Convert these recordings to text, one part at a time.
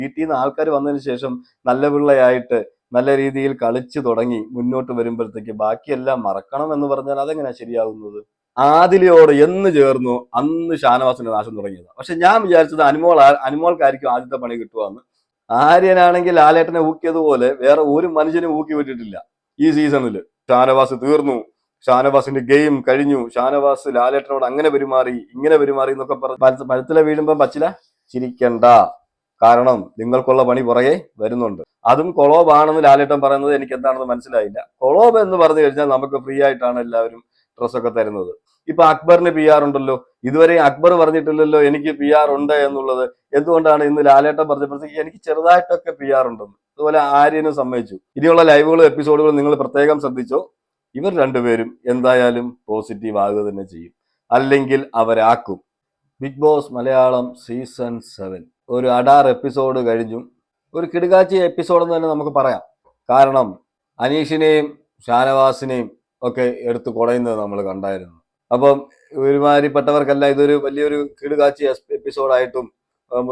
വീട്ടിൽ നിന്ന് ആൾക്കാർ വന്നതിന് ശേഷം നല്ല പിള്ളയായിട്ട് നല്ല രീതിയിൽ കളിച്ചു തുടങ്ങി മുന്നോട്ട് വരുമ്പോഴത്തേക്ക് ബാക്കിയെല്ലാം മറക്കണം എന്ന് പറഞ്ഞാൽ അതെങ്ങനെയാ ശരിയാകുന്നത്? ആദിലയോട് എന്ന് ചേർന്നു അന്ന് ഷാനവാസിന്റെ നാശം തുടങ്ങിയത്. പക്ഷെ ഞാൻ വിചാരിച്ചത് അനുമോൾക്കായിരിക്കും ആദ്യത്തെ പണി കിട്ടുവാന്ന്. ആര്യനാണെങ്കിൽ ലാലേട്ടനെ ഊക്കിയതുപോലെ വേറെ ഒരു മനുഷ്യനും ഊക്കി വിട്ടിട്ടില്ല ഈ സീസണിൽ. ഷാനവാസ് തീർന്നു, ഷാനവാസിന്റെ ഗെയിം കഴിഞ്ഞു, ഷാനവാസ് ലാലേട്ടനോട് അങ്ങനെ പെരുമാറി ഇങ്ങനെ പെരുമാറി എന്നൊക്കെ പറഞ്ഞ് പഴുത്തില വീഴുമ്പം പച്ചില ചിരിക്കണ്ട. കാരണം നിങ്ങൾക്കുള്ള പണി പുറകെ വരുന്നുണ്ട്. അതും കൊളോബാണെന്ന് ലാലേട്ടൻ പറയുന്നത് എനിക്ക് എന്താണെന്ന് മനസ്സിലായില്ല. കൊളോബ് എന്ന് പറഞ്ഞു കഴിഞ്ഞാൽ നമുക്ക് ഫ്രീ ആയിട്ടാണ് എല്ലാവരും ഡ്രസ്സൊക്കെ തരുന്നത്. ഇപ്പൊ അക്ബറിന് പി ആർ ഉണ്ടല്ലോ, ഇതുവരെ അക്ബർ പറഞ്ഞിട്ടില്ലല്ലോ എനിക്ക് പി ആർ ഉണ്ട് എന്നുള്ളത്. എന്തുകൊണ്ടാണ് ഇന്ന് ലാലേട്ടൻ പറഞ്ഞപ്പോഴത്തേക്ക് എനിക്ക് ചെറുതായിട്ടൊക്കെ പി ആർ ഉണ്ടെന്ന്. അതുപോലെ ആര്യനും സമ്മതിച്ചു. ഇനിയുള്ള ലൈവുകളും എപ്പിസോഡുകളും നിങ്ങൾ പ്രത്യേകം ശ്രദ്ധിച്ചോ. ഇവർ രണ്ടുപേരും എന്തായാലും പോസിറ്റീവ് ആകുക തന്നെ ചെയ്യും, അല്ലെങ്കിൽ അവരാക്കും. ബിഗ് ബോസ് മലയാളം സീസൺ 7 ഒരു അഡാർ എപ്പിസോഡ് കഴിഞ്ഞു. ഒരു കിടുകാച്ചി എപ്പിസോഡെന്ന് തന്നെ നമുക്ക് പറയാം. കാരണം അനീഷിനെയും ഷാനവാസിനെയും ഒക്കെ എടുത്ത് കുടയുന്നത് നമ്മൾ കണ്ടായിരുന്നു. അപ്പം ഒരുമാതിരിപ്പെട്ടവർക്കെല്ലാം ഇതൊരു വലിയൊരു കിടുകാച്ചി എപ്പിസോഡായിട്ടും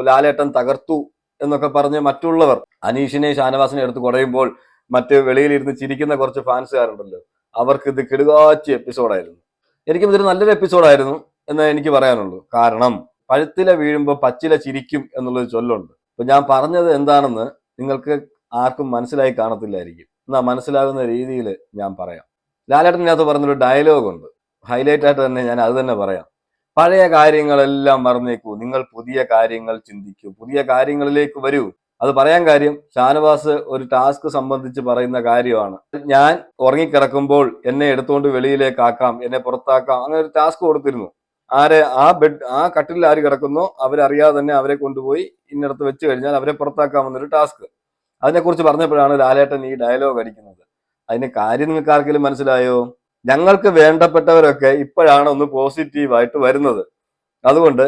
ലാലേട്ടൻ തകർത്തു എന്നൊക്കെ പറഞ്ഞ് മറ്റുള്ളവർ അനീഷിനെയും ഷാനവാസിനെയും എടുത്ത് കുടയുമ്പോൾ മറ്റ് വെളിയിലിരുന്ന് ചിരിക്കുന്ന കുറച്ച് ഫാൻസുകാരുണ്ടല്ലോ, അവർക്ക് ഇത് കിടുകാച്ചി എപ്പിസോഡായിരുന്നു. എനിക്കും ഇതൊരു നല്ലൊരു എപ്പിസോഡായിരുന്നു എന്നേ എനിക്ക് പറയാനുള്ളൂ. കാരണം പഴുത്തില വീഴുമ്പോൾ പച്ചില ചിരിക്കും എന്നുള്ളൊരു ചൊല്ലുണ്ട്. അപ്പൊ ഞാൻ പറഞ്ഞത് എന്താണെന്ന് നിങ്ങൾക്ക് ആർക്കും മനസ്സിലായി കാണത്തില്ലായിരിക്കും. എന്നാ മനസ്സിലാകുന്ന രീതിയിൽ ഞാൻ പറയാം. ലാലേട്ടനകത്ത് പറഞ്ഞൊരു ഡയലോഗുണ്ട്, ഹൈലൈറ്റ് ആയിട്ട് തന്നെ ഞാൻ അത് തന്നെ പറയാം. പഴയ കാര്യങ്ങളെല്ലാം മറന്നേക്കൂ, നിങ്ങൾ പുതിയ കാര്യങ്ങൾ ചിന്തിക്കൂ, പുതിയ കാര്യങ്ങളിലേക്ക് വരൂ. അത് പറയാൻ കാര്യം ഷാനവാസ് ഒരു ടാസ്ക് സംബന്ധിച്ച് പറയുന്ന കാര്യമാണ്. ഞാൻ ഉറങ്ങിക്കിടക്കുമ്പോൾ എന്നെ എടുത്തുകൊണ്ട് വെളിയിലേക്ക് ആക്കാം, എന്നെ പുറത്താക്കാം, അങ്ങനെ ഒരു ടാസ്ക് കൊടുത്തിരുന്നു. ആ കട്ടിലിൽ ആര് കിടക്കുന്നോ അവരറിയാതെ തന്നെ അവരെ കൊണ്ടുപോയി ഇന്നിടത്ത് വെച്ച് കഴിഞ്ഞാൽ അവരെ പുറത്താക്കാമെന്നൊരു ടാസ്ക്. അതിനെക്കുറിച്ച് പറഞ്ഞപ്പോഴാണ് ലാലേട്ടൻ ഈ ഡയലോഗ് അടിക്കുന്നത്. അതിന് കാര്യം നിങ്ങൾക്ക് ആർക്കെങ്കിലും മനസ്സിലായോ? ഞങ്ങൾക്ക് വേണ്ടപ്പെട്ടവരൊക്കെ ഇപ്പോഴാണ് ഒന്ന് പോസിറ്റീവായിട്ട് വരുന്നത്. അതുകൊണ്ട്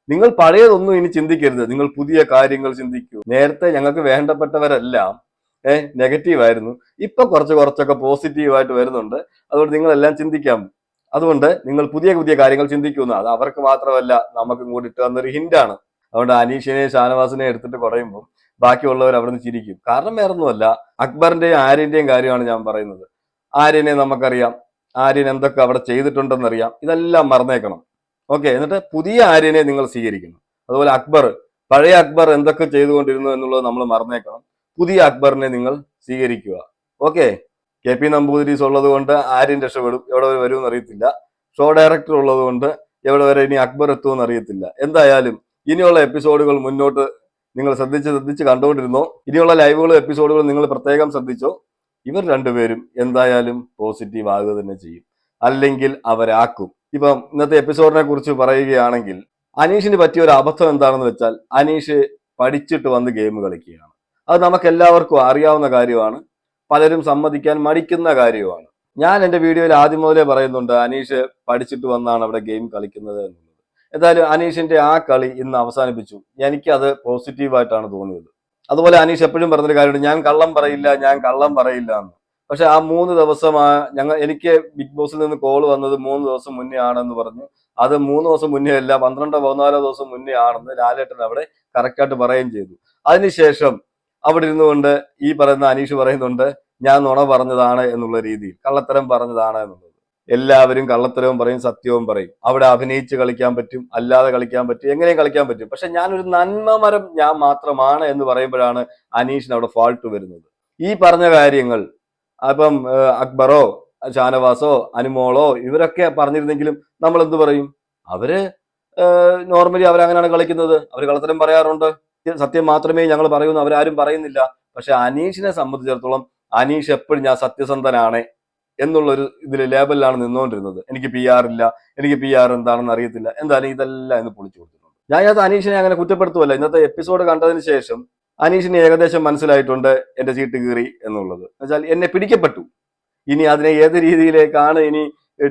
നിങ്ങൾ പഴയതൊന്നും ഇനി ചിന്തിക്കരുത്, നിങ്ങൾ പുതിയ കാര്യങ്ങൾ ചിന്തിക്കൂ. നേരത്തെ ഞങ്ങൾക്ക് വേണ്ടപ്പെട്ടവരെല്ലാം നെഗറ്റീവായിരുന്നു, ഇപ്പൊ കുറച്ചൊക്കെ പോസിറ്റീവായിട്ട് വരുന്നുണ്ട്. അതുകൊണ്ട് നിങ്ങളെല്ലാം ചിന്തിക്കാം. അതുകൊണ്ട് നിങ്ങൾ പുതിയ പുതിയ കാര്യങ്ങൾ ചിന്തിക്കുന്നു. അത് അവർക്ക് മാത്രമല്ല നമുക്കും കൂടി ഇട്ട് തന്നൊരു ഹിന്റാണ്. അതുകൊണ്ട് അനീഷിനെയും ഷാനവാസിനെയും എടുത്തിട്ട് കുറയുമ്പോൾ ബാക്കിയുള്ളവർ അവിടെ നിന്ന് ചിരിക്കും. കാരണം വേറൊന്നുമല്ല, അക്ബറിന്റെയും ആര്യന്റെയും കാര്യമാണ് ഞാൻ പറയുന്നത്. ആര്യനെ നമുക്കറിയാം, ആര്യൻ എന്തൊക്കെ അവിടെ ചെയ്തിട്ടുണ്ടെന്നറിയാം. ഇതെല്ലാം മറന്നേക്കണം. ഓക്കെ, എന്നിട്ട് പുതിയ ആര്യനെ നിങ്ങൾ സ്വീകരിക്കണം. അതുപോലെ പഴയ അക്ബർ എന്തൊക്കെ ചെയ്തുകൊണ്ടിരുന്നു എന്നുള്ളത് നമ്മൾ മറന്നേക്കണം. പുതിയ അക്ബറിനെ നിങ്ങൾ സ്വീകരിക്കുക. ഓക്കെ, കെ പി നമ്പൂതിരീസ് ഉള്ളത് കൊണ്ട് ആര്യൻ രക്ഷപ്പെടും, എവിടെ വരെ വരുമെന്ന് അറിയത്തില്ല. ഷോ ഡയറക്ടർ ഉള്ളത് കൊണ്ട് എവിടെ വരെ ഇനി അക്ബർ എത്തുമെന്ന് അറിയത്തില്ല. എന്തായാലും ഇനിയുള്ള എപ്പിസോഡുകൾ മുന്നോട്ട് നിങ്ങൾ ശ്രദ്ധിച്ച് കണ്ടുകൊണ്ടിരുന്നോ. ഇനിയുള്ള ലൈവുകളും എപ്പിസോഡുകളും നിങ്ങൾ പ്രത്യേകം ശ്രദ്ധിച്ചോ. ഇവർ രണ്ടുപേരും എന്തായാലും പോസിറ്റീവ് ആകുക തന്നെ ചെയ്യും, അല്ലെങ്കിൽ അവരാക്കും. ഇപ്പം ഇന്നത്തെ എപ്പിസോഡിനെ കുറിച്ച് പറയുകയാണെങ്കിൽ അനീഷിന് പറ്റിയ ഒരു അബദ്ധം എന്താണെന്ന് വെച്ചാൽ, അനീഷ് പഠിച്ചിട്ട് വന്ന് ഗെയിം കളിക്കുകയാണ്. അത് നമുക്ക് എല്ലാവർക്കും അറിയാവുന്ന കാര്യമാണ്, പലരും സമ്മതിക്കാൻ മടിക്കുന്ന കാര്യമാണ്. ഞാൻ എൻ്റെ വീഡിയോയിൽ ആദ്യം മുതലേ പറയുന്നുണ്ട്, അനീഷ് പഠിച്ചിട്ട് വന്നാണ് അവിടെ ഗെയിം കളിക്കുന്നത് എന്നുള്ളത്. എന്തായാലും അനീഷിന്റെ ആ കളി ഇന്ന് അവസാനിപ്പിച്ചു. എനിക്ക് അത് പോസിറ്റീവായിട്ടാണ് തോന്നിയത്. അതുപോലെ അനീഷ് എപ്പോഴും പറഞ്ഞൊരു കാര്യമുണ്ട്, ഞാൻ കള്ളം പറയില്ല എന്ന്. പക്ഷെ ആ 3 ദിവസം എനിക്ക് ബിഗ് ബോസിൽ നിന്ന് കോൾ വന്നത് 3 ദിവസം മുന്നേ ആണെന്ന് പറഞ്ഞു. അത് 3 ദിവസം മുന്നേ അല്ല, 12-14 ദിവസം മുന്നേ ആണെന്ന് ലാലേട്ടൻ അവിടെ കറക്റ്റായിട്ട് പറയുകയും ചെയ്തു. അതിനുശേഷം അവിടെ ഇരുന്നുകൊണ്ട് ഈ പറയുന്ന അനീഷ് പറയുന്നുണ്ട്, ഞാൻ നുണ പറഞ്ഞതാണ് എന്നുള്ള രീതിയിൽ, കള്ളത്തരം പറഞ്ഞതാണ് എന്നുള്ളത്. എല്ലാവരും കള്ളത്തരവും പറയും, സത്യവും പറയും. അവിടെ അഭിനയിച്ച് കളിക്കാൻ പറ്റും, അല്ലാതെ കളിക്കാൻ പറ്റും, എങ്ങനെയും കളിക്കാൻ പറ്റും. പക്ഷെ ഞാനൊരു നന്മമരം ഞാൻ മാത്രമാണ് എന്ന് പറയുമ്പോഴാണ് അനീഷിന് അവിടെ ഫാൾട്ട് വരുന്നത്. ഈ പറഞ്ഞ കാര്യങ്ങൾ അപ്പം അക്ബറോ ഷാനവാസോ അനുമോളോ ഇവരൊക്കെ പറഞ്ഞിരുന്നെങ്കിലും നമ്മൾ എന്ത് പറയും? അവര് നോർമലി അവരങ്ങനെയാണ് കളിക്കുന്നത്, അവർ കള്ളത്തരം പറയാറുണ്ട്, സത്യം മാത്രമേ ഞങ്ങൾ പറയുന്നു, അവരാരും പറയുന്നില്ല. പക്ഷെ അനീഷിനെ സംബന്ധിച്ചിടത്തോളം അനീഷ് എപ്പോഴും ഞാൻ സത്യസന്ധനാണ് എന്നുള്ളൊരു ലേബലിലാണ് നിന്നുകൊണ്ടിരുന്നത്. എനിക്ക് പി ആർ ഇല്ല, എനിക്ക് പി ആർ എന്താണെന്ന് അറിയത്തില്ല. എന്തായാലും ഇതെല്ലാം ഇന്ന് പൊളിച്ചു കൊടുത്തിട്ടുണ്ട്. ഞാൻ ഇതിനകത്ത് അനീഷിനെ അങ്ങനെ കുറ്റപ്പെടുത്തുമല്ല. ഇന്നത്തെ എപ്പിസോഡ് കണ്ടതിന് ശേഷം അനീഷിന് ഏകദേശം മനസ്സിലായിട്ടുണ്ട് എന്റെ ചീട്ട് കീറി എന്നുള്ളത്. എന്നുവെച്ചാൽ എന്നെ പിടിക്കപ്പെട്ടു. ഇനി അതിനെ ഏത് രീതിയിലേക്കാണ് ഇനി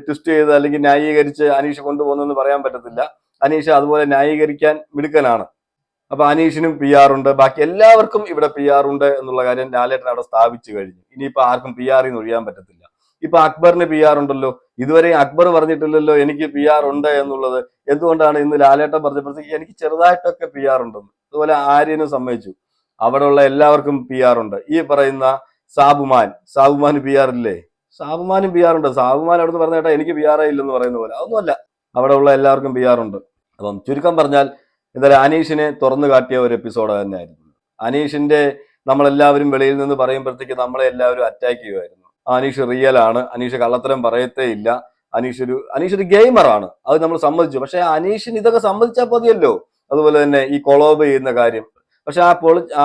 ട്വിസ്റ്റ് ചെയ്ത് അല്ലെങ്കിൽ ന്യായീകരിച്ച് അനീഷ് കൊണ്ടുപോകുന്നതെന്ന് പറയാൻ പറ്റത്തില്ല. അനീഷ് അതുപോലെ ന്യായീകരിക്കാൻ മിടുക്കനാണ്. അപ്പൊ അനീഷിനും പി ആർ ഉണ്ട്, ബാക്കി എല്ലാവർക്കും ഇവിടെ പി ആർ ഉണ്ട് എന്നുള്ള കാര്യം ലാലേട്ടൻ അവിടെ സ്ഥാപിച്ചു കഴിഞ്ഞു. ഇനിയിപ്പോ ആർക്കും പി ആറിൽ നിന്ന് ഒഴിയാൻ പറ്റത്തില്ല. ഇപ്പൊ അക്ബറിന് പി ആർ ഉണ്ടല്ലോ, ഇതുവരെ അക്ബർ പറഞ്ഞിട്ടില്ലല്ലോ എനിക്ക് പി ആർ ഉണ്ട് എന്നുള്ളത്. എന്തുകൊണ്ടാണ് ഇന്ന് ലാലേട്ടൻ പറഞ്ഞപ്പോഴത്തേക്ക് എനിക്ക് ചെറുതായിട്ടൊക്കെ പി ആർ ഉണ്ടെന്ന്. അതുപോലെ ആര്യനും സമ്മതിച്ചു. അവിടെയുള്ള എല്ലാവർക്കും PR ഉണ്ട്. ഈ പറയുന്ന സാബുമാൻ PR ഇല്ലേ? സാബുമാനും PR ഉണ്ട്. സാബുമാൻ അവിടെ നിന്ന് പറഞ്ഞ കേട്ടാ എനിക്ക് PR ഇല്ലെന്ന് പറയുന്ന പോലെ അതൊന്നുമല്ല. അവിടെ ഉള്ള എല്ലാവർക്കും PR ഉണ്ട്. അപ്പം ചുരുക്കം പറഞ്ഞാൽ എന്തായാലും അനീഷിനെ തുറന്നു കാട്ടിയ ഒരു എപ്പിസോഡ് തന്നെയായിരുന്നു. അനീഷിന്റെ നമ്മളെല്ലാവരും വെളിയിൽ നിന്ന് പറയുമ്പോഴത്തേക്ക് നമ്മളെ എല്ലാവരും അറ്റാക്ക് ചെയ്യുമായിരുന്നു. അനീഷ് റിയൽ ആണ്, അനീഷ് കള്ളത്തരം പറയത്തേ ഇല്ല, അനീഷ് ഒരു ഗെയിമറാണ്, അത് നമ്മൾ സമ്മതിച്ചു. പക്ഷെ അനീഷിന് ഇതൊക്കെ സമ്മതിച്ചാൽ മതിയല്ലോ. അതുപോലെ തന്നെ ഈ കൊളോബ് ചെയ്യുന്ന കാര്യം. പക്ഷെ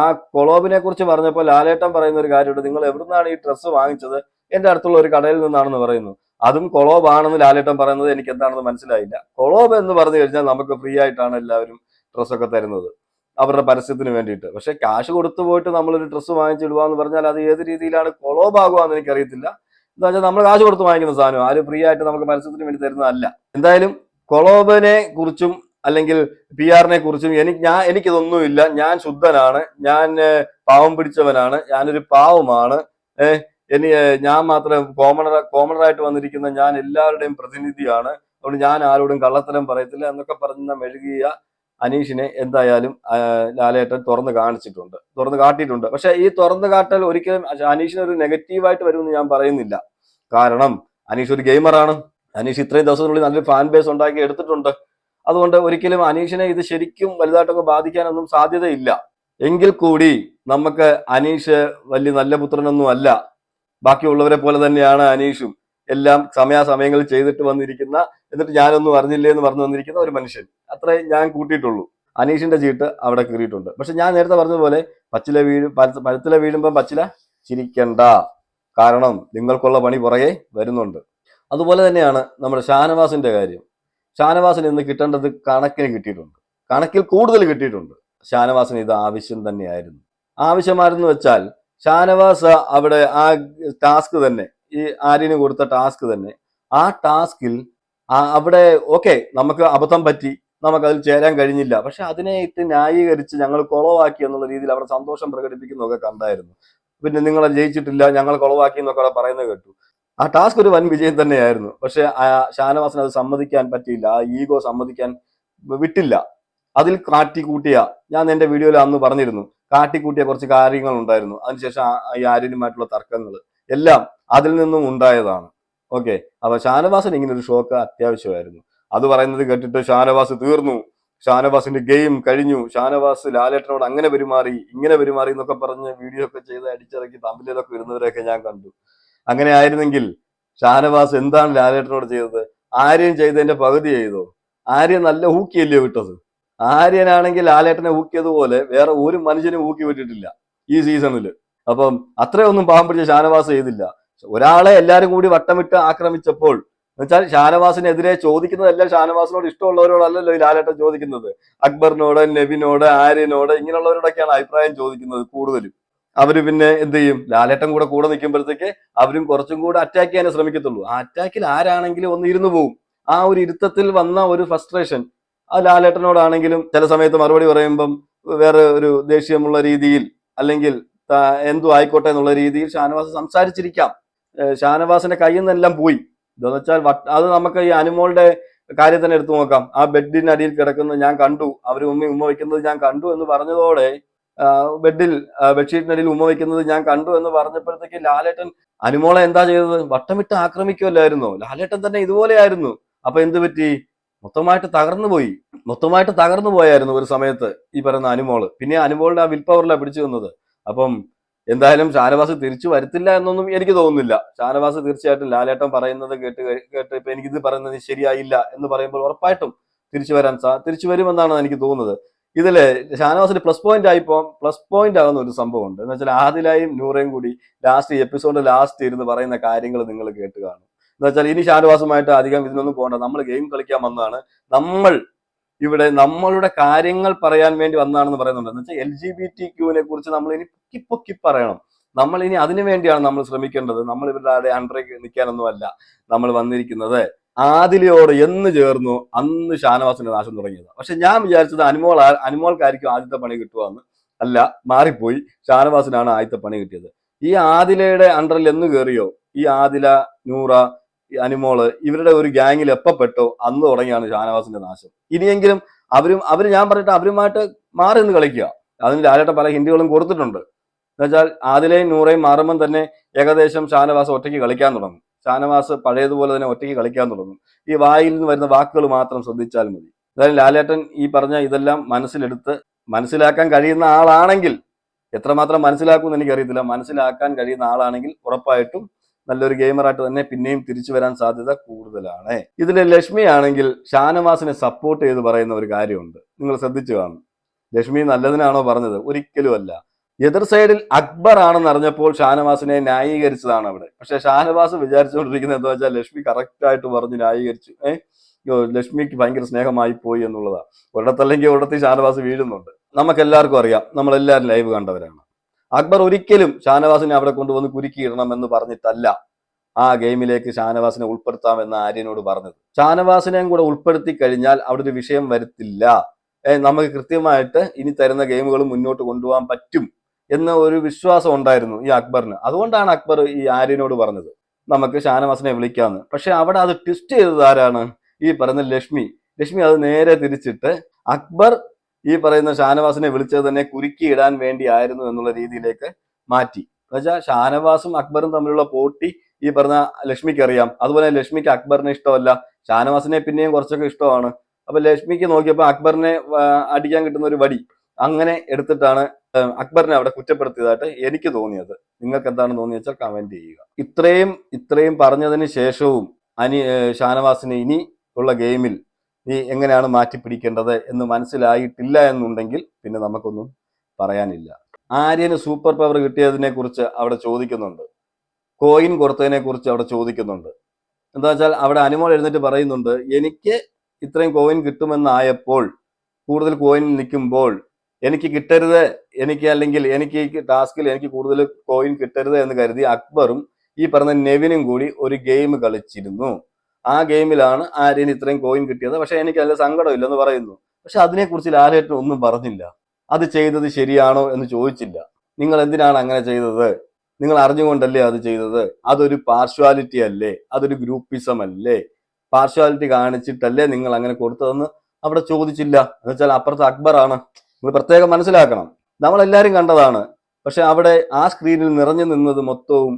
ആ കൊളോബിനെ കുറിച്ച് പറഞ്ഞപ്പോൾ ലാലേട്ടൻ പറയുന്ന ഒരു കാര്യമുണ്ട്, നിങ്ങൾ എവിടുന്നാണ് ഈ ഡ്രസ്സ് വാങ്ങിച്ചത്? എന്റെ അടുത്തുള്ള ഒരു കടയിൽ നിന്നാണെന്ന് പറയുന്നു. അതും കൊളോബ് ആണെന്ന് ലാലേട്ടൻ പറയുന്നത് എനിക്ക് എന്താണെന്ന് മനസ്സിലായില്ല. കൊളോബ് എന്ന് പറഞ്ഞു കഴിഞ്ഞാൽ നമുക്ക് ഫ്രീ ആയിട്ടാണ് എല്ലാവരും ഡ്രസ്സൊക്കെ തരുന്നത് അവരുടെ പരസ്യത്തിന് വേണ്ടിയിട്ട്. പക്ഷെ ക്യാഷ് കൊടുത്തു പോയിട്ട് നമ്മളൊരു ഡ്രസ്സ് വാങ്ങിച്ചിടുക എന്ന് പറഞ്ഞാൽ അത് ഏത് രീതിയിലാണ് കൊളോബ് ആകുകയെന്ന് എനിക്കറിയത്തില്ല. എന്താ വെച്ചാൽ നമ്മൾ കാശ് കൊടുത്ത് വാങ്ങിക്കുന്ന സാധനം ആരും ഫ്രീ ആയിട്ട് നമുക്ക് പരസ്യത്തിന് വേണ്ടി തരുന്നതല്ല. എന്തായാലും കൊളോബിനെ കുറിച്ചും അല്ലെങ്കിൽ PR കുറിച്ചും എനിക്കിതൊന്നുമില്ല. ഞാൻ ശുദ്ധനാണ്, ഞാൻ പാവം പിടിച്ചവനാണ്, ഞാനൊരു പാവമാണ്. ഞാൻ മാത്രം കോമണറായിട്ട് വന്നിരിക്കുന്ന ഞാൻ എല്ലാവരുടെയും പ്രതിനിധിയാണ്, അതുകൊണ്ട് ഞാൻ ആരോടും കള്ളത്തരം പറയത്തില്ല എന്നൊക്കെ പറഞ്ഞ മെഴുകിയ അനീഷിനെ എന്തായാലും ലാലേട്ടൻ തുറന്നു കാട്ടിയിട്ടുണ്ട്. പക്ഷെ ഈ തുറന്നു കാട്ടൽ ഒരിക്കലും അനീഷിന് ഒരു നെഗറ്റീവായിട്ട് വരുമെന്ന് ഞാൻ പറയുന്നില്ല. കാരണം അനീഷ് ഒരു ഗെയിമറാണ്. അനീഷ് ഇത്രയും ദിവസത്തിനുള്ളിൽ നല്ലൊരു ഫാൻ ബേസ് ഉണ്ടാക്കി എടുത്തിട്ടുണ്ട്. അതുകൊണ്ട് ഒരിക്കലും അനീഷിനെ ഇത് ശരിക്കും വലുതായിട്ടൊക്കെ ബാധിക്കാനൊന്നും സാധ്യതയില്ല. എങ്കിൽ കൂടി നമുക്ക് അനീഷ് വലിയ നല്ല പുത്രനൊന്നും അല്ല. ബാക്കിയുള്ളവരെ പോലെ തന്നെയാണ് അനീഷും. എല്ലാം സമയാസമയങ്ങളിൽ ചെയ്തിട്ട് വന്നിരിക്കുന്ന, എന്നിട്ട് ഞാനൊന്നും അറിഞ്ഞില്ലേ എന്ന് പറഞ്ഞു വന്നിരിക്കുന്ന ഒരു മനുഷ്യൻ. അത്രേ ഞാൻ കൂട്ടിയിട്ടുള്ളൂ. അനീഷിന്റെ ചീട്ട് അവിടെ കീറിയിട്ടുണ്ട്. പക്ഷെ ഞാൻ നേരത്തെ പറഞ്ഞതുപോലെ പഴത്തില വീഴുമ്പം പച്ചില ചിരിക്കണ്ട. കാരണം നിങ്ങൾക്കുള്ള പണി പുറകെ വരുന്നുണ്ട്. അതുപോലെ തന്നെയാണ് നമ്മുടെ ഷാനവാസിന്റെ കാര്യം. ഷാനവാസിന് ഇന്ന് കിട്ടേണ്ടത് കണക്കിന് കിട്ടിയിട്ടുണ്ട്, കണക്കിൽ കൂടുതൽ കിട്ടിയിട്ടുണ്ട്. ഷാനവാസിന് ഇത് ആവശ്യം തന്നെയായിരുന്നു. ആവശ്യമായിരുന്നു വെച്ചാൽ ഷാനവാസ് അവിടെ ആ ടാസ്ക് തന്നെ, ഈ ആര്യന് കൊടുത്ത ടാസ്ക് തന്നെ, ആ ടാസ്കിൽ അവിടെ ഓക്കെ നമുക്ക് അബദ്ധം പറ്റി, നമുക്കതിൽ ചേരാൻ കഴിഞ്ഞില്ല, പക്ഷെ അതിനെ ഇട്ട് ന്യായീകരിച്ച് ഞങ്ങൾ കുളവാക്കി എന്നുള്ള രീതിയിൽ അവിടെ സന്തോഷം പ്രകടിപ്പിക്കുന്നതൊക്കെ കണ്ടായിരുന്നു. പിന്നെ നിങ്ങളെ ജയിച്ചിട്ടില്ല, ഞങ്ങൾ കുളവാക്കി എന്നൊക്കെ അവിടെ പറയുന്നത് കേട്ടു. ആ ടാസ്ക് ഒരു വൻ വിജയം തന്നെയായിരുന്നു. പക്ഷെ ഷാനവാസിന് അത് സമ്മതിക്കാൻ പറ്റിയില്ല, ആ ഈഗോ സമ്മതിക്കാൻ വിട്ടില്ല. അതിൽ കാട്ടിക്കൂട്ടിയ, ഞാൻ എന്റെ വീഡിയോയിൽ അന്ന് പറഞ്ഞിരുന്നു, കാട്ടിക്കൂട്ടിയ കുറച്ച് കാര്യങ്ങൾ ഉണ്ടായിരുന്നു. അതിനുശേഷം ഈ ആര്യനുമായിട്ടുള്ള തർക്കങ്ങൾ എല്ലാം അതിൽ നിന്നും ഉണ്ടായതാണ്. ഓക്കെ, അപ്പൊ ഷാനവാസിന് ഇങ്ങനെ ഒരു ഷോക്ക് അത്യാവശ്യമായിരുന്നു. അത് പറയുന്നത് കേട്ടിട്ട് ഷാനവാസ് തീർന്നു, ഷാനവാസിന്റെ ഗെയിം കഴിഞ്ഞു, ഷാനവാസ് ലാലേട്ടനോട് അങ്ങനെ പെരുമാറി ഇങ്ങനെ പെരുമാറി എന്നൊക്കെ പറഞ്ഞ് വീഡിയോ ഒക്കെ ചെയ്ത് അടിച്ചിറക്കി തമ്മിലൊക്കെ വരുന്നവരെയൊക്കെ ഞാൻ കണ്ടു. അങ്ങനെ ആയിരുന്നെങ്കിൽ ഷാനവാസ് എന്താണ് ലാലേട്ടനോട് ചെയ്തത്? ആര്യൻ ചെയ്തതിന്റെ പകുതി ചെയ്തോ? ആര്യൻ നല്ല ഊക്കിയല്ലേ വിട്ടത്? ആര്യനാണെങ്കിൽ ലാലേട്ടനെ ഊക്കിയതുപോലെ വേറെ ഒരു മനുഷ്യനും ഊക്കി വിട്ടിട്ടില്ല ഈ സീസണിൽ. അപ്പം അത്രയൊന്നും പാവം പിടിച്ച ഷാനവാസ് ചെയ്തില്ല. ഒരാളെ എല്ലാരും കൂടി വട്ടമിട്ട് ആക്രമിച്ചപ്പോൾ, എന്നുവെച്ചാൽ ഷാനവാസിനെതിരെ ചോദിക്കുന്നതെല്ലാം ഷാനവാസിനോട് ഇഷ്ടമുള്ളവരോടല്ലല്ലോ ഈ ലാലേട്ടൻ ചോദിക്കുന്നത്. അക്ബറിനോട്, നെവിനോട്, ആര്യനോട്, ഇങ്ങനെയുള്ളവരോടൊക്കെയാണ് അഭിപ്രായം ചോദിക്കുന്നത് കൂടുതലും. അവര് പിന്നെ എന്ത് ചെയ്യും? ലാലേട്ടൻ കൂടെ നിൽക്കുമ്പോഴത്തേക്ക് അവരും കുറച്ചും കൂടെ അറ്റാക്ക് ചെയ്യാനേ ശ്രമിക്കത്തുള്ളൂ. ആ അറ്റാക്കിൽ ആരാണെങ്കിലും ഒന്ന് ഇരുന്നു പോവും. ആ ഒരു ഇരുത്തത്തിൽ വന്ന ഒരു ഫ്രസ്ട്രേഷൻ ആ ലാലേട്ടനോടാണെങ്കിലും ചില സമയത്ത് മറുപടി പറയുമ്പം വേറെ ഒരു ദേഷ്യമുള്ള രീതിയിൽ, അല്ലെങ്കിൽ എന്തു ആയിക്കോട്ടെ എന്നുള്ള രീതിയിൽ ഷാനവാസ് സംസാരിച്ചിരിക്കാം. ഷാനവാസിന്റെ കയ്യിൽ നിന്നെല്ലാം പോയി. ഇതെന്ന് വെച്ചാൽ അത് നമുക്ക് ഈ അനുമോളുടെ കാര്യം തന്നെ എടുത്തു നോക്കാം. ആ ബെഡിനടിയിൽ കിടക്കുന്നത് ഞാൻ കണ്ടു, അവർ ഉമ്മ വയ്ക്കുന്നത് ഞാൻ കണ്ടു എന്ന് പറഞ്ഞതോടെ, ബെഡിൽ ബെഡ്ഷീറ്റിനടിയിൽ ഉമ്മ വയ്ക്കുന്നത് ഞാൻ കണ്ടു എന്ന് പറഞ്ഞപ്പോഴത്തേക്ക് ലാലേട്ടൻ അനുമോളെ എന്താ ചെയ്തത്? വട്ടമിട്ട് ആക്രമിക്കുമല്ലായിരുന്നോ? ലാലേട്ടൻ തന്നെ ഇതുപോലെയായിരുന്നു. അപ്പൊ എന്ത് പറ്റി? മൊത്തമായിട്ട് തകർന്നു പോയായിരുന്നു ഒരു സമയത്ത് ഈ പറയുന്ന അനുമോള്. പിന്നെ അനുമോളുടെ ആ വിൽ പവറിലാണ് പിടിച്ചു നിന്നത്. അപ്പം എന്തായാലും ഷാനവാസ് തിരിച്ചു വരത്തില്ല എന്നൊന്നും എനിക്ക് തോന്നുന്നില്ല. ഷാനവാസ് തീർച്ചയായിട്ടും ലാലേട്ടൻ പറയുന്നത് കേട്ട് ഇപ്പൊ എനിക്കിത് പറയുന്നത് ശരിയായില്ല എന്ന് പറയുമ്പോൾ ഉറപ്പായിട്ടും തിരിച്ചു വരുമെന്നാണ് എനിക്ക് തോന്നുന്നത്. ഇതില് ഷാനവാസിന് പ്ലസ് പോയിന്റ് ആകുന്ന ഒരു സംഭവം ഉണ്ട്. എന്ന് വെച്ചാൽ ആദിലായും നൂറയും കൂടി ലാസ്റ്റ് ഇരുന്ന് പറയുന്ന കാര്യങ്ങൾ നിങ്ങൾ കേട്ട് കാണും. എന്ന് വെച്ചാൽ ഇനി ഷാനവാസുമായിട്ട് അധികം ഇതിനൊന്നും പോകണ്ട, നമ്മൾ ഗെയിം കളിക്കാൻ വന്നതാണ്, നമ്മൾ ഇവിടെ നമ്മളുടെ കാര്യങ്ങൾ പറയാൻ വേണ്ടി വന്നതാണെന്ന് പറയുന്നുണ്ട്. എന്ന് വെച്ചാൽ LGBTQ കുറിച്ച് നമ്മൾ ഇനി പൊക്കി പറയണം. നമ്മൾ ഇനി അതിനു വേണ്ടിയാണ് നമ്മൾ ശ്രമിക്കേണ്ടത്. നമ്മൾ ഇവരുടെ അണ്ടറിൽ നിൽക്കാനൊന്നും അല്ല നമ്മൾ വന്നിരിക്കുന്നത്. ആദിലയോട് എന്ന് ചേർന്നു അന്ന് ഷാനവാസിന്റെ നാശം തുടങ്ങിയത്. പക്ഷെ ഞാൻ വിചാരിച്ചത് അനുമോൾക്കായിരിക്കും ആദ്യത്തെ പണി കിട്ടുകയെന്ന്. അല്ല, മാറിപ്പോയി. ഷാനവാസിനാണ് ആദ്യത്തെ പണി കിട്ടിയത്. ഈ ആദിലയുടെ അണ്ടറിൽ എന്ന് കയറിയോ, ഈ ആദില, നൂറ, അനുമോള് ഇവരുടെ ഒരു ഗ്യാങ്ങിൽ എപ്പപ്പെട്ടോ അന്ന് തുടങ്ങിയാണ് ഷാനവാസിന്റെ നാശം. ഇനിയെങ്കിലും അവര് ഞാൻ പറഞ്ഞിട്ട് അവരുമായിട്ട് മാറി നിന്ന് കളിക്കുക. അതിന് ലാലേട്ടൻ പല ഹിന്ദികളും കൊടുത്തിട്ടുണ്ട്. എന്നുവെച്ചാൽ ആദിലയും നൂറയും മാറുമ്പം തന്നെ ഏകദേശം ഷാനവാസ് ഒറ്റയ്ക്ക് കളിക്കാൻ തുടങ്ങും. ഷാനവാസ് പഴയതുപോലെ തന്നെ ഒറ്റയ്ക്ക് കളിക്കാൻ തുടങ്ങും. ഈ വായിൽ നിന്ന് വരുന്ന വാക്കുകൾ മാത്രം ശ്രദ്ധിച്ചാൽ മതി. എന്തായാലും ലാലേട്ടൻ ഈ പറഞ്ഞ ഇതെല്ലാം മനസ്സിലെടുത്ത് മനസ്സിലാക്കാൻ കഴിയുന്ന ആളാണെങ്കിൽ, എത്രമാത്രം മനസ്സിലാക്കുമെന്ന് എനിക്കറിയത്തില്ല, മനസ്സിലാക്കാൻ കഴിയുന്ന ആളാണെങ്കിൽ ഉറപ്പായിട്ടും നല്ലൊരു ഗെയിമറായിട്ട് തന്നെ പിന്നെയും തിരിച്ചു വരാൻ സാധ്യത കൂടുതലാണ്. ഇതിൽ ലക്ഷ്മി ആണെങ്കിൽ ഷാനവാസിനെ സപ്പോർട്ട് ചെയ്ത് പറയുന്ന ഒരു കാര്യമുണ്ട്, നിങ്ങൾ ശ്രദ്ധിച്ചു കാണും. ലക്ഷ്മി നല്ലതിനാണോ പറഞ്ഞത്? ഒരിക്കലും അല്ല. എതിർ സൈഡിൽ അക്ബർ ആണെന്ന് അറിഞ്ഞപ്പോൾ ഷാനവാസിനെ ന്യായീകരിച്ചതാണ് അവിടെ. പക്ഷെ ഷാനവാസ് വിചാരിച്ചുകൊണ്ടിരിക്കുന്നത് എന്താ വെച്ചാൽ ലക്ഷ്മി കറക്റ്റ് ആയിട്ട് പറഞ്ഞ് ന്യായീകരിച്ചു, ലക്ഷ്മിക്ക് ഭയങ്കര സ്നേഹമായി പോയി എന്നുള്ളതാണ്. ഒരിടത്തല്ലെങ്കിൽ ഒരിടത്ത് ഷാനവാസ് വീഴുന്നുണ്ട്. നമുക്ക് എല്ലാവർക്കും അറിയാം, നമ്മളെല്ലാവരും ലൈവ് കണ്ടവരാണ്. അക്ബർ ഒരിക്കലും ഷാനവാസിനെ അവിടെ കൊണ്ടുവന്ന് കുരുക്കിയിടണം എന്ന് പറഞ്ഞിട്ടല്ല ആ ഗെയിമിലേക്ക് ഷാനവാസിനെ ഉൾപ്പെടുത്താമെന്ന് ആര്യനോട് പറഞ്ഞത്. ഷാനവാസിനെയും കൂടെ ഉൾപ്പെടുത്തി കഴിഞ്ഞാൽ അവിടെ ഒരു വിഷയം വരത്തില്ല, നമുക്ക് കൃത്യമായിട്ട് ഇനി തരുന്ന ഗെയിമുകൾ മുന്നോട്ട് കൊണ്ടുപോകാൻ പറ്റും എന്ന ഒരു വിശ്വാസം ഉണ്ടായിരുന്നു ഈ അക്ബറിന്. അതുകൊണ്ടാണ് അക്ബർ ഈ ആര്യനോട് പറഞ്ഞത് നമുക്ക് ഷാനവാസിനെ വിളിക്കാമെന്ന്. പക്ഷെ അവിടെ അത് ട്വിസ്റ്റ് ചെയ്തത് ആരാണ്? ഈ പറയുന്ന ലക്ഷ്മി. ലക്ഷ്മി അത് നേരെ തിരിച്ചിട്ട് അക്ബർ ഈ പറയുന്ന ഷാനവാസിനെ വിളിച്ചത് തന്നെ കുരുക്കി ഇടാൻ വേണ്ടി ആയിരുന്നു എന്നുള്ള രീതിയിലേക്ക് മാറ്റി. എന്നുവെച്ചാൽ ഷാനവാസും അക്ബറും തമ്മിലുള്ള പോട്ടി ഈ പറഞ്ഞ ലക്ഷ്മിക്ക് അറിയാം. അതുപോലെ ലക്ഷ്മിക്ക് അക്ബറിനെ ഇഷ്ടമല്ല, ഷാനവാസിനെ പിന്നെയും കുറച്ചൊക്കെ ഇഷ്ടമാണ്. അപ്പൊ ലക്ഷ്മിക്ക് നോക്കിയപ്പോൾ അക്ബറിനെ അടിക്കാൻ കിട്ടുന്ന ഒരു വടി അങ്ങനെ എടുത്തിട്ടാണ് അക്ബറിനെ അവിടെ കുറ്റപ്പെടുത്തിയതായിട്ട് എനിക്ക് തോന്നിയത്. നിങ്ങൾക്ക് എന്താണ് തോന്നിയത് വെച്ചാൽ കമന്റ് ചെയ്യുക. ഇത്രയും പറഞ്ഞതിന് ശേഷവും ഷാനവാസിനെ ഇനി ഉള്ള ഗെയിമിൽ നീ എങ്ങനെയാണ് മാറ്റി പിടിക്കേണ്ടത് എന്ന് മനസ്സിലായിട്ടില്ല എന്നുണ്ടെങ്കിൽ പിന്നെ നമുക്കൊന്നും പറയാനില്ല. ആര്യന് സൂപ്പർ പവർ കിട്ടിയതിനെ കുറിച്ച് അവിടെ ചോദിക്കുന്നുണ്ട്, കോയിൻ കൊടുത്തതിനെ കുറിച്ച് അവിടെ ചോദിക്കുന്നുണ്ട്. എന്താ വെച്ചാൽ അവിടെ അനുമോൾ എഴുന്നേറ്റ് പറയുന്നുണ്ട്, എനിക്ക് ഇത്രയും കോയിൻ കിട്ടുമെന്നായപ്പോൾ, കൂടുതൽ കോയിൻ നിൽക്കുമ്പോൾ എനിക്ക് കിട്ടരുത്, അല്ലെങ്കിൽ എനിക്ക് ഈ ടാസ്കിൽ എനിക്ക് കൂടുതൽ കോയിൻ കിട്ടരുത് എന്ന് കരുതി അക്ബറും ഈ പറഞ്ഞ നെവിനും കൂടി ഒരു ഗെയിം കളിച്ചിരുന്നു. ആ ഗെയിമിലാണ് ആര്യന് ഇത്രയും കോയിൻ കിട്ടിയത്. പക്ഷെ എനിക്ക് അതിൽ സങ്കടമില്ലെന്ന് പറയുന്നു. പക്ഷെ അതിനെക്കുറിച്ച് ലാലേട്ടൻ ഒന്നും പറഞ്ഞില്ല. അത് ചെയ്തത് ശരിയാണോ എന്ന് ചോദിച്ചില്ല. നിങ്ങൾ എന്തിനാണ് അങ്ങനെ ചെയ്തത്? നിങ്ങൾ അറിഞ്ഞുകൊണ്ടല്ലേ അത് ചെയ്തത്? അതൊരു പാർഷ്വാലിറ്റി അല്ലേ? അതൊരു ഗ്രൂപ്പിസം അല്ലേ? പാർഷ്വാലിറ്റി കാണിച്ചിട്ടല്ലേ നിങ്ങൾ അങ്ങനെ കൊടുത്തതെന്ന് അവിടെ ചോദിച്ചില്ല. എന്ന് വെച്ചാൽ അപ്പുറത്ത് അക്ബറാണ്. നിങ്ങൾ പ്രത്യേകം മനസ്സിലാക്കണം. നമ്മളെല്ലാവരും കണ്ടതാണ്. പക്ഷെ അവിടെ ആ സ്ക്രീനിൽ നിറഞ്ഞു നിന്നത് മൊത്തവും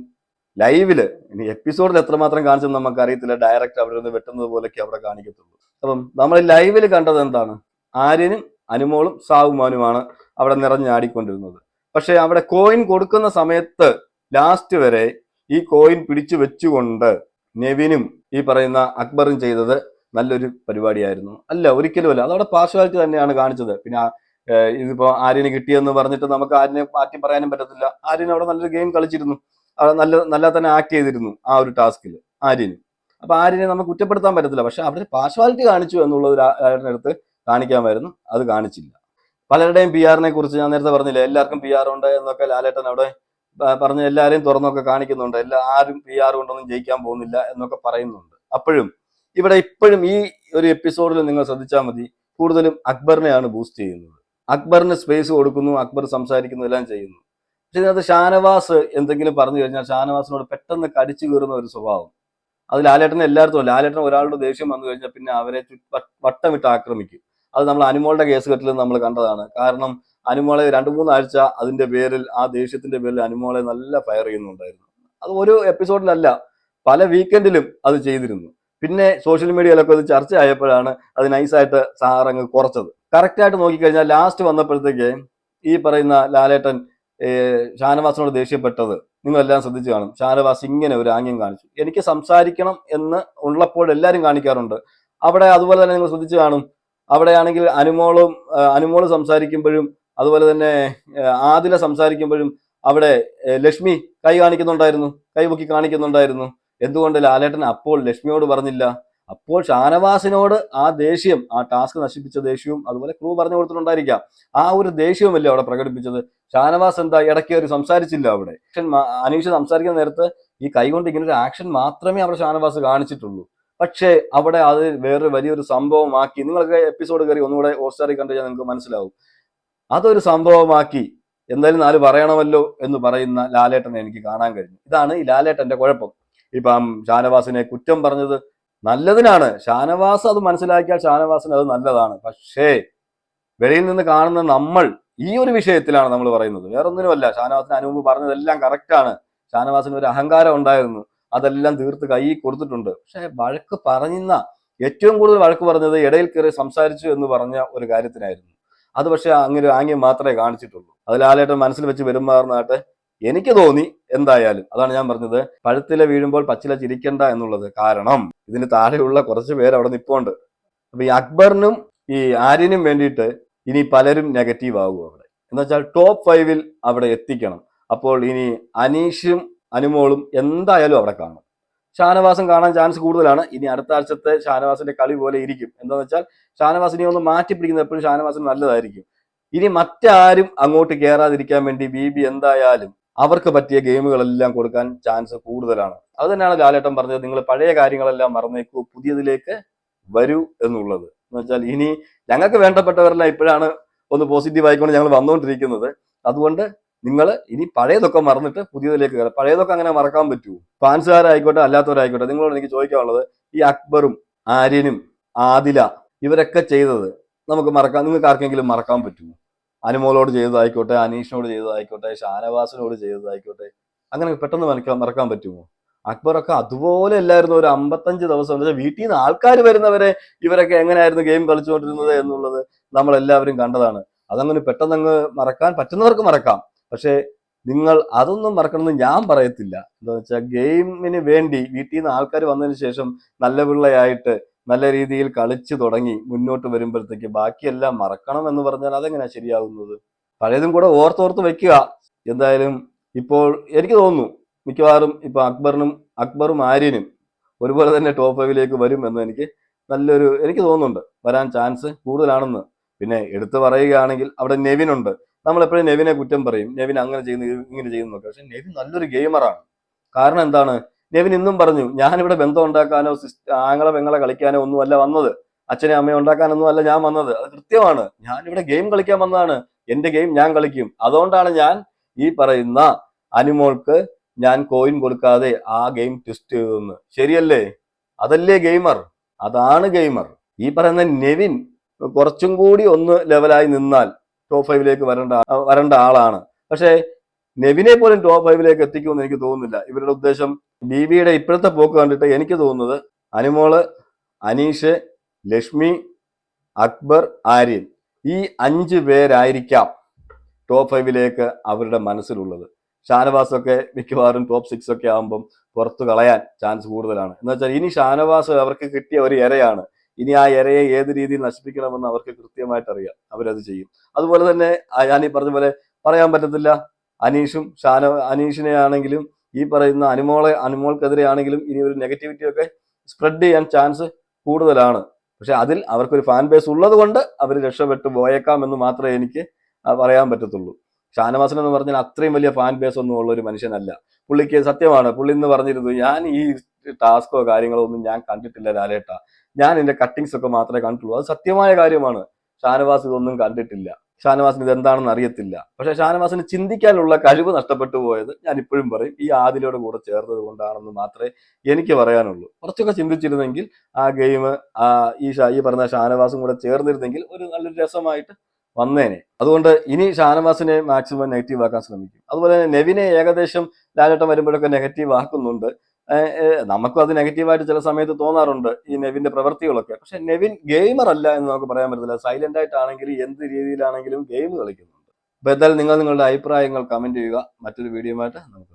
ലൈവില്, ഇനി എപ്പിസോഡിൽ എത്രമാത്രം കാണിച്ചെന്ന് നമുക്ക് അറിയത്തില്ല. ഡയറക്റ്റ് അവിടെ നിന്ന് വെട്ടുന്നത് പോലെയൊക്കെ അവിടെ കാണിക്കത്തുള്ളൂ. അപ്പം നമ്മൾ ലൈവിൽ കണ്ടത് എന്താണ്? ആര്യനും അനുമോളും സാവുമാനുമാണ് അവിടെ നിറഞ്ഞാടിക്കൊണ്ടിരുന്നത്. പക്ഷെ അവിടെ കോയിൻ കൊടുക്കുന്ന സമയത്ത് ലാസ്റ്റ് വരെ ഈ കോയിൻ പിടിച്ചു വെച്ചുകൊണ്ട് നെവിനും ഈ പറയുന്ന അക്ബറും ചെയ്തത് നല്ലൊരു പരിപാടിയായിരുന്നു. അല്ല, ഒരിക്കലും അല്ല. അതവിടെ പാർഷ്വാലിറ്റി തന്നെയാണ് കാണിച്ചത്. പിന്നെ ഇതിപ്പോ ആര്യന് കിട്ടിയെന്ന് പറഞ്ഞിട്ട് നമുക്ക് ആര്യനെ മാറ്റി പറയാനും പറ്റത്തില്ല. ആര്യൻ അവിടെ നല്ലൊരു ഗെയിം കളിച്ചിരുന്നു, നല്ല തന്നെ ആക്ട് ചെയ്തിരുന്നു ആ ഒരു ടാസ്കിൽ ആര്യന്. അപ്പൊ ആര്യനെ നമുക്ക് കുറ്റപ്പെടുത്താൻ പറ്റത്തില്ല. പക്ഷെ അവിടെ പാർഷ്വാലിറ്റി കാണിച്ചു എന്നുള്ളത് അടുത്ത് കാണിക്കാമായിരുന്നു, അത് കാണിച്ചില്ല. പലരുടെയും പി ആറിനെ കുറിച്ച് ഞാൻ നേരത്തെ പറഞ്ഞില്ലേ, എല്ലാവർക്കും പി ആർ ഉണ്ട് എന്നൊക്കെ ലാലേട്ടൻ അവിടെ പറഞ്ഞ് എല്ലാവരെയും തുറന്നൊക്കെ കാണിക്കുന്നുണ്ട്. ആരും പി ആർ കൊണ്ടൊന്നും ജയിക്കാൻ പോകുന്നില്ല എന്നൊക്കെ പറയുന്നുണ്ട്. ഇപ്പോഴും ഈ ഒരു എപ്പിസോഡിൽ നിങ്ങൾ ശ്രദ്ധിച്ചാൽ മതി, കൂടുതലും അക്ബറിനെയാണ് ബൂസ്റ്റ് ചെയ്യുന്നത്. അക്ബറിന് സ്പേസ് കൊടുക്കുന്നു, അക്ബർ സംസാരിക്കുന്നു, എല്ലാം ചെയ്യുന്നു. പക്ഷെ ഇതിനകത്ത് ഷാനവാസ് എന്തെങ്കിലും പറഞ്ഞു കഴിഞ്ഞാൽ ഷാനവാസിനോട് പെട്ടെന്ന് കടിച്ചു കീറുന്ന ഒരു സ്വഭാവം അത് ലാലേട്ടനെ എല്ലായിടത്തും. ലാലേട്ടൻ ഒരാളുടെ ദേഷ്യം വന്നു കഴിഞ്ഞാൽ പിന്നെ അവരെ വട്ടമിട്ട് ആക്രമിക്കും. അത് നമ്മൾ അനുമോളുടെ കേസ് കെട്ടിൽ നമ്മൾ കണ്ടതാണ്. കാരണം അനുമോളെ 2-3 ആഴ്ച അതിന്റെ പേരിൽ, ആ ദേഷ്യത്തിന്റെ പേരിൽ അനുമോളെ നല്ല ഫയർ ചെയ്യുന്നുണ്ടായിരുന്നു. അത് ഒരു എപ്പിസോഡിലല്ല, പല വീക്കെൻഡിലും അത് ചെയ്തിരുന്നു. പിന്നെ സോഷ്യൽ മീഡിയയിലൊക്കെ അത് ചർച്ചയായപ്പോഴാണ് അത് നൈസായിട്ട് സാറങ്ങ് കുറച്ചത്. കറക്റ്റായിട്ട് നോക്കിക്കഴിഞ്ഞാൽ ലാസ്റ്റ് വന്നപ്പോഴത്തേക്ക് ഈ പറയുന്ന ലാലേട്ടൻ ഷാനവാസിനോട് ദേഷ്യപ്പെട്ടത് നിങ്ങളെല്ലാം ശ്രദ്ധിച്ചു കാണും. ഷാനവാസ് ഇങ്ങനെ ഒരു ആംഗ്യം കാണിച്ചു. എനിക്ക് സംസാരിക്കണം എന്ന് ഉള്ളപ്പോൾ എല്ലാവരും കാണിക്കാറുണ്ട്. അവിടെ അതുപോലെ തന്നെ നിങ്ങൾ ശ്രദ്ധിച്ചു കാണും. അവിടെയാണെങ്കിൽ അനുമോള് സംസാരിക്കുമ്പോഴും അതുപോലെ തന്നെ ആദില സംസാരിക്കുമ്പോഴും അവിടെ ലക്ഷ്മി കൈ കാണിക്കുന്നുണ്ടായിരുന്നു, കൈപൊക്കി കാണിക്കുന്നുണ്ടായിരുന്നു. എന്തുകൊണ്ട് ലാലേട്ടൻ അപ്പോൾ ലക്ഷ്മിയോട് പറഞ്ഞില്ല? അപ്പോൾ ഷാനവാസിനോട് ആ ദേഷ്യം, ആ ടാസ്ക് നശിപ്പിച്ച ദേഷ്യവും അതുപോലെ ക്രൂ പറഞ്ഞു കൊടുത്തിട്ടുണ്ടായിരിക്കാം. ആ ഒരു ദേഷ്യവുമല്ലേ അവിടെ പ്രകടിപ്പിച്ചത്. ഷാനവാസ് എന്താ ഇടയ്ക്ക് ഒരു സംസാരിച്ചില്ല അവിടെ. അനീഷ് സംസാരിക്കുന്ന നേരത്ത് ഈ കൈകൊണ്ട് ഇങ്ങനെ ഒരു ആക്ഷൻ മാത്രമേ അവിടെ ഷാനവാസ് കാണിച്ചിട്ടുള്ളൂ. പക്ഷേ അവിടെ അത് വേറെ വലിയൊരു സംഭവമാക്കി. നിങ്ങൾക്ക് എപ്പിസോഡ് കയറി ഒന്നുകൂടെ ഹോട്ട്സ്റ്റാറിൽ കണ്ടു കഴിഞ്ഞാൽ നിങ്ങൾക്ക് മനസ്സിലാവും. അതൊരു സംഭവമാക്കി എന്തായാലും 4 പറയണമല്ലോ എന്ന് പറയുന്ന ലാലേട്ടനെ എനിക്ക് കാണാൻ കഴിഞ്ഞു. ഇതാണ് ഈ ലാലേട്ടന്റെ കുഴപ്പം. ഇപ്പം ഷാനവാസിനെ കുറ്റം പറഞ്ഞത് നല്ലതിനാണ്. ഷാനവാസ് അത് മനസ്സിലാക്കിയാൽ ഷാനവാസിന് അത് നല്ലതാണ്. പക്ഷേ വെളിയിൽ നിന്ന് കാണുന്ന നമ്മൾ ഈ ഒരു വിഷയത്തിലാണ് നമ്മൾ പറയുന്നത്, വേറൊന്നിനുമല്ല. ഷാനവാസിന് അനുമുമ്പ് പറഞ്ഞതെല്ലാം കറക്റ്റാണ്. ഷാനവാസിന് ഒരു അഹങ്കാരം ഉണ്ടായിരുന്നു, അതെല്ലാം തീർത്ത് കൈ കൊടുത്തിട്ടുണ്ട്. പക്ഷെ വഴക്ക് പറഞ്ഞ ഏറ്റവും കൂടുതൽ വഴക്ക് പറഞ്ഞത് ഇടയിൽ കയറി സംസാരിച്ചു എന്ന് പറഞ്ഞ ഒരു കാര്യത്തിനായിരുന്നു. അത് പക്ഷെ അങ്ങനെ ആംഗ്യം മാത്രമേ കാണിച്ചിട്ടുള്ളൂ. അത് ലാലേട്ടൻ മനസ്സിൽ വെച്ച് പെരുമാറുന്നതായിട്ട് എനിക്ക് തോന്നി. എന്തായാലും അതാണ് ഞാൻ പറഞ്ഞത്, പഴുത്തില വീഴുമ്പോൾ പച്ചില ചിരിക്കണ്ട എന്നുള്ളത്. കാരണം ഇതിന് താഴെയുള്ള കുറച്ച് പേര് അവിടെ നിൽപ്പുണ്ട്. അപ്പൊ ഈ അക്ബറിനും ഈ ആര്യനും വേണ്ടിയിട്ട് ഇനി പലരും നെഗറ്റീവ് ആകും അവിടെ. എന്ന് വെച്ചാൽ ടോപ്പ് 5-ൽ അവിടെ എത്തിക്കണം. അപ്പോൾ ഇനി അനീഷും അനുമോളും എന്തായാലും അവിടെ കാണും. ഷാനവാസും കാണാൻ ചാൻസ് കൂടുതലാണ്. ഇനി അടുത്ത ആഴ്ചത്തെ ഷാനവാസിന്റെ കളി പോലെ ഇരിക്കും. എന്താണെന്ന് വെച്ചാൽ ഷാനവാസിനെ ഒന്ന് മാറ്റി പിടിക്കുന്നത് എപ്പോഴും ഷാനവാസിന് നല്ലതായിരിക്കും. ഇനി മറ്റാരും അങ്ങോട്ട് കയറാതിരിക്കാൻ വേണ്ടി ബി എന്തായാലും അവർക്ക് പറ്റിയ ഗെയിമുകളെല്ലാം കൊടുക്കാൻ ചാൻസ് കൂടുതലാണ്. അത് തന്നെയാണ് ലാലേട്ടൻ പറഞ്ഞത്, നിങ്ങൾ പഴയ കാര്യങ്ങളെല്ലാം മറന്നേക്കൂ, പുതിയതിലേക്ക് വരൂ എന്നുള്ളത്. എന്ന് വെച്ചാൽ ഇനി ഞങ്ങൾക്ക് വേണ്ടപ്പെട്ടവരെല്ലാം ഇപ്പോഴാണ് ഒന്ന് പോസിറ്റീവ് ആയിക്കൊണ്ട് ഞങ്ങൾ വന്നുകൊണ്ടിരിക്കുന്നത്. അതുകൊണ്ട് നിങ്ങൾ ഇനി പഴയതൊക്കെ മറന്നിട്ട് പുതിയതിലേക്ക് കയറാം. പഴയതൊക്കെ അങ്ങനെ മറക്കാൻ പറ്റൂ? ഫാൻസുകാരായിക്കോട്ടെ അല്ലാത്തവരായിക്കോട്ടെ, നിങ്ങളോട് എനിക്ക് ചോദിക്കാനുള്ളത്, ഈ അക്ബറും ആര്യനും ആദില ഇവരൊക്കെ ചെയ്തത് നമുക്ക് മറക്കാൻ, നിങ്ങൾക്ക് ആർക്കെങ്കിലും മറക്കാൻ പറ്റുമോ? അനുമോളോട് ചെയ്തതായിക്കോട്ടെ, അനീഷിനോട് ചെയ്തതായിക്കോട്ടെ, ഷാനവാസിനോട് ചെയ്തതായിക്കോട്ടെ, അങ്ങനെ പെട്ടെന്ന് മറക്കാൻ പറ്റുമോ? അക്ബറൊക്കെ അതുപോലെ അല്ലായിരുന്നു ഒരു 55 ദിവസം. വീട്ടിൽ നിന്ന് ആൾക്കാർ വരുന്നവരെ ഇവരൊക്കെ എങ്ങനെയായിരുന്നു ഗെയിം കളിച്ചുകൊണ്ടിരുന്നത് എന്നുള്ളത് നമ്മളെല്ലാവരും കണ്ടതാണ്. അതങ്ങനെ പെട്ടെന്ന് മറക്കാൻ പറ്റുന്നവർക്ക് മറക്കാം. പക്ഷെ നിങ്ങൾ അതൊന്നും മറക്കണമെന്ന് ഞാൻ പറയത്തില്ല. എന്താ വെച്ചാൽ ഗെയിമിന് വേണ്ടി വീട്ടിൽ നിന്ന് ആൾക്കാർ വന്നതിന് ശേഷം നല്ല പിള്ളയായിട്ട് നല്ല രീതിയിൽ കളിച്ചു തുടങ്ങി മുന്നോട്ട് വരുമ്പോഴത്തേക്ക് ബാക്കിയെല്ലാം മറക്കണം എന്ന് പറഞ്ഞാൽ അതെങ്ങനെയാ ശരിയാകുന്നത്? പഴയതും കൂടെ ഓർത്തോർത്ത് വെക്കുക. എന്തായാലും ഇപ്പോൾ എനിക്ക് തോന്നുന്നു മിക്കവാറും ഇപ്പൊ അക്ബറും ആര്യനും ഒരുപോലെ തന്നെ ടോപ്പ് 5-ലേക്ക് വരും എന്ന് എനിക്ക് തോന്നുന്നുണ്ട്. വരാൻ ചാൻസ് കൂടുതലാണെന്ന്. പിന്നെ എടുത്തു പറയുകയാണെങ്കിൽ അവിടെ നെവിൻ ഉണ്ട്. നമ്മളെപ്പോഴും നെവിനെ കുറ്റം പറയും, നെവിൻ അങ്ങനെ ചെയ്യുന്നു ഇങ്ങനെ ചെയ്യുന്നു നോക്കുക. പക്ഷെ നെവിൻ നല്ലൊരു ഗെയിമറാണ്. കാരണം എന്താണ്, നെവിൻ ഇന്നും പറഞ്ഞു, ഞാനിവിടെ ബന്ധം ഉണ്ടാക്കാനോ ആങ്ങളെ പെങ്ങളെ കളിക്കാനോ ഒന്നും അല്ല വന്നത്, അച്ഛനെ അമ്മയെ ഉണ്ടാക്കാനൊന്നും അല്ല ഞാൻ വന്നത്. അത് കൃത്യമാണ്. ഞാനിവിടെ ഗെയിം കളിക്കാൻ വന്നതാണ്. എന്റെ ഗെയിം ഞാൻ കളിക്കും. അതുകൊണ്ടാണ് ഞാൻ ഈ പറയുന്ന അനുമോൾക്ക് ഞാൻ കോയിൻ കൊടുക്കാതെ ആ ഗെയിം ട്വിസ്റ്റ് ചെയ്തെന്ന്. ശരിയല്ലേ? അതല്ലേ ഗെയിമർ? അതാണ് ഗെയിമർ. ഈ പറയുന്ന നെവിൻ കുറച്ചും കൂടി ഒന്ന് ലെവലായി നിന്നാൽ ടോപ്പ് 5-ലേക്ക് വരേണ്ട ആളാണ്. പക്ഷേ നെവിനെ പോലും ടോപ്പ് 5-ലേക്ക് എത്തിക്കുമെന്ന് എനിക്ക് തോന്നുന്നില്ല. ഇവരുടെ ഉദ്ദേശം ബിയുടെ ഇപ്പോഴത്തെ പോക്ക് കണ്ടിട്ട് എനിക്ക് തോന്നുന്നത് അനുമോള്, അനീഷ്, ലക്ഷ്മി, അക്ബർ, ആര്യൻ, ഈ 5 പേരായിരിക്കാം ടോപ്പ് 5-ലേക്ക് അവരുടെ മനസ്സിലുള്ളത്. ഷാനവാസൊക്കെ മിക്കവാറും ടോപ്പ് 6 ഒക്കെ ആകുമ്പം പുറത്തു കളയാൻ ചാൻസ് കൂടുതലാണ്. എന്ന് വെച്ചാൽ ഇനി ഷാനവാസ് അവർക്ക് കിട്ടിയ ഒരു ഇരയാണ്. ഇനി ആ ഇരയെ ഏത് രീതിയിൽ നശിപ്പിക്കണമെന്ന് അവർക്ക് കൃത്യമായിട്ട് അറിയാം. അവരത് ചെയ്യും. അതുപോലെ തന്നെ ഞാൻ ഈ പറഞ്ഞ പോലെ പറയാൻ പറ്റത്തില്ല, അനീഷിനെ ആണെങ്കിലും ഈ പറയുന്ന അനുമോൾക്കെതിരെ ആണെങ്കിലും ഇനി ഒരു നെഗറ്റിവിറ്റി ഒക്കെ സ്പ്രെഡ് ചെയ്യാൻ ചാൻസ് കൂടുതലാണ്. പക്ഷെ അതിൽ അവർക്കൊരു ഫാൻ ബേസ് ഉള്ളത് കൊണ്ട് അവർ രക്ഷപ്പെട്ടു പോയേക്കാം എന്ന് മാത്രമേ എനിക്ക് പറയാൻ പറ്റത്തുള്ളൂ. ഷാനവാസൻ എന്ന് പറഞ്ഞാൽ അത്രയും വലിയ ഫാൻ ബേസ് ഒന്നും ഉള്ള ഒരു മനുഷ്യനല്ല. പുള്ളിക്ക് സത്യമാണ്, പുള്ളി എന്ന് പറഞ്ഞിരുന്നു, ഞാൻ ഈ ടാസ്കോ കാര്യങ്ങളോ ഒന്നും ഞാൻ കണ്ടിട്ടില്ല ലാലേട്ട, ഞാൻ എന്റെ കട്ടിങ്സ് ഒക്കെ മാത്രമേ കണ്ടിട്ടുള്ളൂ. അത് സത്യമായ കാര്യമാണ്. ഷാനവാസ് ഇതൊന്നും കണ്ടിട്ടില്ല. ഷാനവാസിന് ഇതെന്താണെന്ന് അറിയത്തില്ല. പക്ഷെ ഷാനവാസിന് ചിന്തിക്കാനുള്ള കഴിവ് നഷ്ടപ്പെട്ടു പോയത് ഞാൻ ഇപ്പോഴും പറയും ഈ ആദിലയുടെ കൂടെ ചേർന്നത് കൊണ്ടാണെന്ന് മാത്രമേ എനിക്ക് പറയാനുള്ളൂ. കുറച്ചൊക്കെ ചിന്തിച്ചിരുന്നെങ്കിൽ ആ ഗെയിം ഈ പറഞ്ഞ ഷാനവാസും കൂടെ ചേർന്നിരുന്നെങ്കിൽ ഒരു നല്ലൊരു രസമായിട്ട് വന്നേനെ. അതുകൊണ്ട് ഇനി ഷാനവാസിനെ മാക്സിമം നെഗറ്റീവ് ആക്കാൻ ശ്രമിക്കും. അതുപോലെ തന്നെ നെവിനെ ഏകദേശം ലാലേട്ടൻ വരുമ്പോഴൊക്കെ നെഗറ്റീവ് ആക്കുന്നുണ്ട്. നമുക്കും അത് നെഗറ്റീവായിട്ട് ചില സമയത്ത് തോന്നാറുണ്ട് ഈ നെവിന്റെ പ്രവൃത്തികളൊക്കെ. പക്ഷെ നെവിൻ ഗെയിമർ അല്ല എന്ന് നമുക്ക് പറയാൻ പറ്റത്തില്ല. സൈലന്റ് ആയിട്ടാണെങ്കിലും എന്ത് രീതിയിലാണെങ്കിലും ഗെയിം കളിക്കുന്നുണ്ട്. അപ്പൊ എന്തായാലും നിങ്ങൾ നിങ്ങളുടെ അഭിപ്രായങ്ങൾ കമന്റ് ചെയ്യുക. മറ്റൊരു വീഡിയോയുമായിട്ട് നമുക്ക്